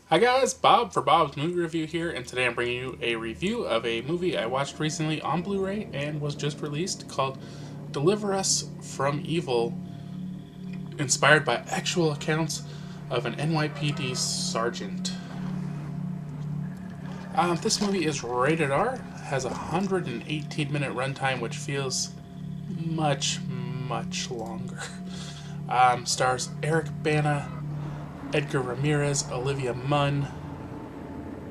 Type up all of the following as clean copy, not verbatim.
Hi guys, Bob for Bob's Movie Review here, and today I'm bringing you a review of a movie I watched recently on Blu-ray and was just released called Deliver Us from Evil, inspired by actual accounts of an NYPD sergeant. This movie is rated R, has a 118-minute runtime, which feels much longer. Stars Eric Bana, Edgar Ramirez, Olivia Munn,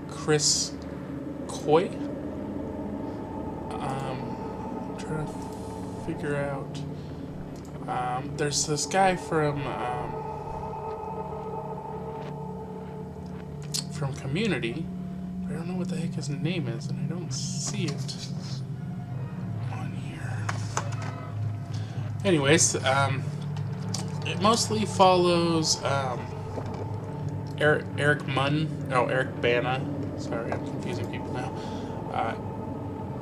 Chris Coy. I'm trying to figure out. There's this guy from Community. I don't know what the heck his name is, and I don't see it on here. Anyways, it mostly follows Eric Bana. Sorry, I'm confusing people now.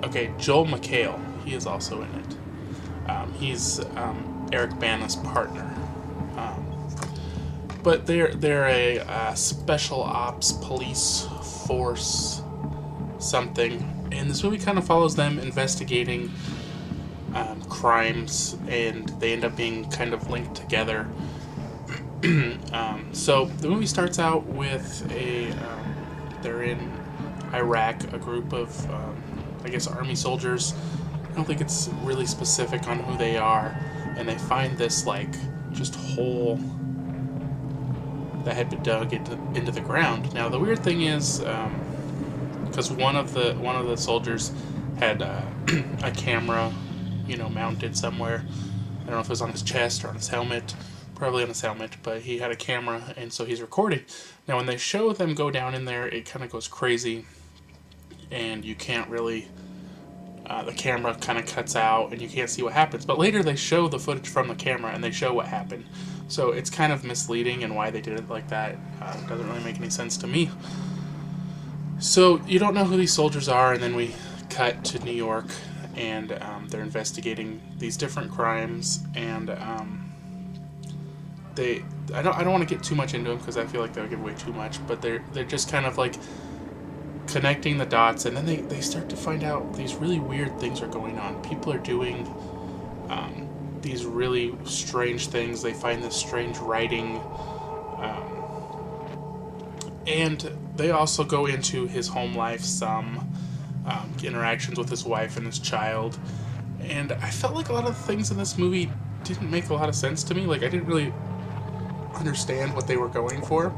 Okay, Joel McHale. He is also in it. He's Eric Bana's partner. But they're a special ops police force something, and this movie kind of follows them investigating crimes, and they end up being kind of linked together. So the movie starts out with they're in Iraq, a group of, I guess, army soldiers. I don't think it's really specific on who they are, and they find this, like, just hole that had been dug into the ground. Now, the weird thing is, because one of the soldiers had a camera, mounted somewhere. I don't know if it was on his chest or on his helmet. Probably on his helmet, but he had a camera, and so he's recording. Now, when they show them go down in there, it kind of goes crazy, and you can't really, the camera kind of cuts out, and you can't see what happens. But later they show the footage from the camera, and they show what happened. So it's kind of misleading, and why they did it like that doesn't really make any sense to me. So you don't know who these soldiers are, and then we cut to New York, and they're investigating these different crimes, and I don't want to get too much into them because I feel like they'll give away too much, but they're just kind of like connecting the dots, and then they start to find out these really weird things are going on. People are doing these really strange things. They find this strange writing, and they also go into his home life, some interactions with his wife and his child, and I felt like a lot of the things in this movie didn't make a lot of sense to me. Like, I didn't really understand what they were going for,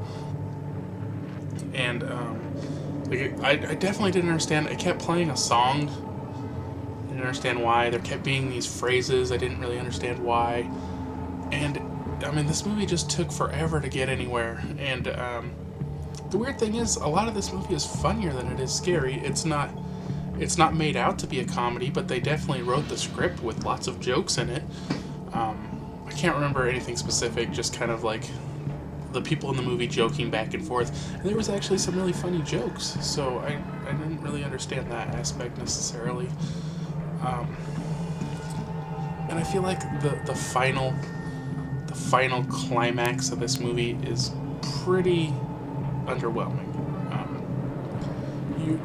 and I definitely didn't understand. It kept playing a song. I didn't understand why. There kept being these phrases. I didn't really understand why, and I mean, this movie just took forever to get anywhere. And the weird thing is, a lot of this movie is funnier than it is scary. It's not made out to be a comedy, but they definitely wrote the script with lots of jokes in it. I can't remember anything specific, just kind of like the people in the movie joking back and forth. And there was actually some really funny jokes, so I didn't really understand that aspect necessarily. And I feel like the final climax of this movie is pretty underwhelming.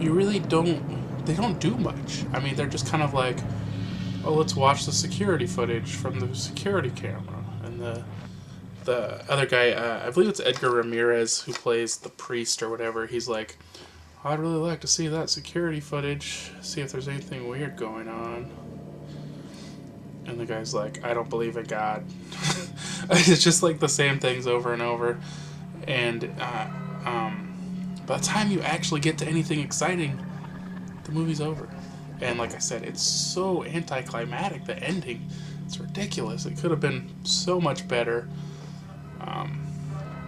You really they don't do much. I mean, they're just kind of like, oh, let's watch the security footage from the security camera. And the other guy, I believe it's Edgar Ramirez, who plays the priest or whatever, he's like, I'd really like to see that security footage, see if there's anything weird going on. And the guy's like, I don't believe in God. It's just like the same things over and over. And by the time you actually get to anything exciting, the movie's over. And like I said, it's so anticlimactic, the ending. It's ridiculous. It could have been so much better.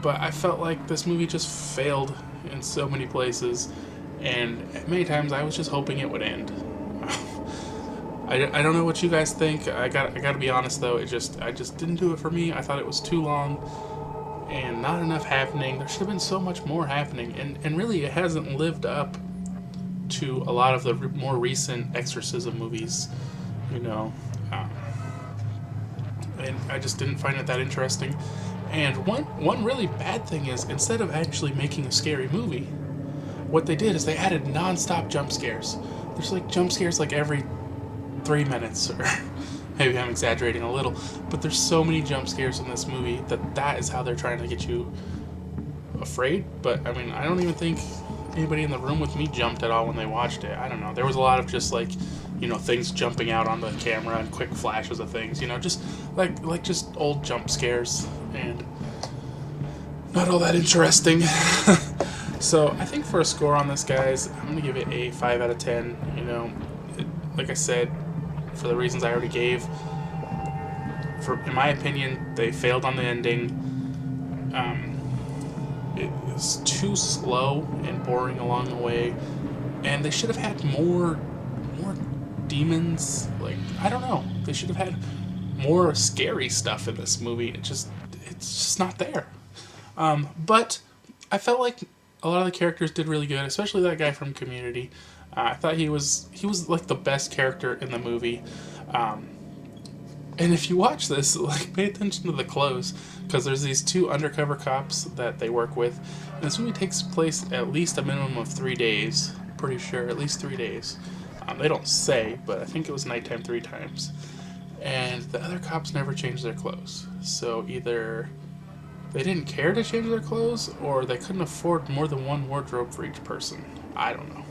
But I felt like this movie just failed in so many places. And many times I was just hoping it would end. I don't know what you guys think. I gotta be honest though, I just didn't do it for me. I thought it was too long and not enough happening. There should have been so much more happening. And really, it hasn't lived up to a lot of the more recent exorcism movies, and I just didn't find it that interesting. And one really bad thing is, instead of actually making a scary movie, what they did is they added non-stop jump scares. There's like jump scares like every 3 minutes, or maybe I'm exaggerating a little, but there's so many jump scares in this movie that is how they're trying to get you afraid. But I mean, I don't even think anybody in the room with me jumped at all when they watched it. I don't know. There was a lot of just like, you know, things jumping out on the camera and quick flashes of things, you know, just like just old jump scares, and not all that interesting. So I think for a score on this, guys, I'm going to give it a 5 out of 10. You know, like I said, for the reasons I already gave, in my opinion, they failed on the ending. It was too slow and boring along the way, and they should have had more demons. Like, I don't know, they should have had more scary stuff in this movie. It's just not there. But I felt like a lot of the characters did really good, especially that guy from Community. I thought he was like the best character in the movie. And if you watch this, like, pay attention to the clothes, because there's these 2 undercover cops that they work with. And this movie takes place at least a minimum of 3 days. Pretty sure, at least 3 days. They don't say, but I think it was nighttime 3 times. And the other cops never changed their clothes. So either they didn't care to change their clothes, or they couldn't afford more than 1 wardrobe for each person. I don't know.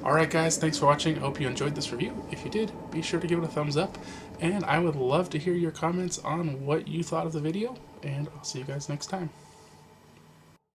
Alright guys, thanks for watching. I hope you enjoyed this review. If you did, be sure to give it a thumbs up. And I would love to hear your comments on what you thought of the video. And I'll see you guys next time.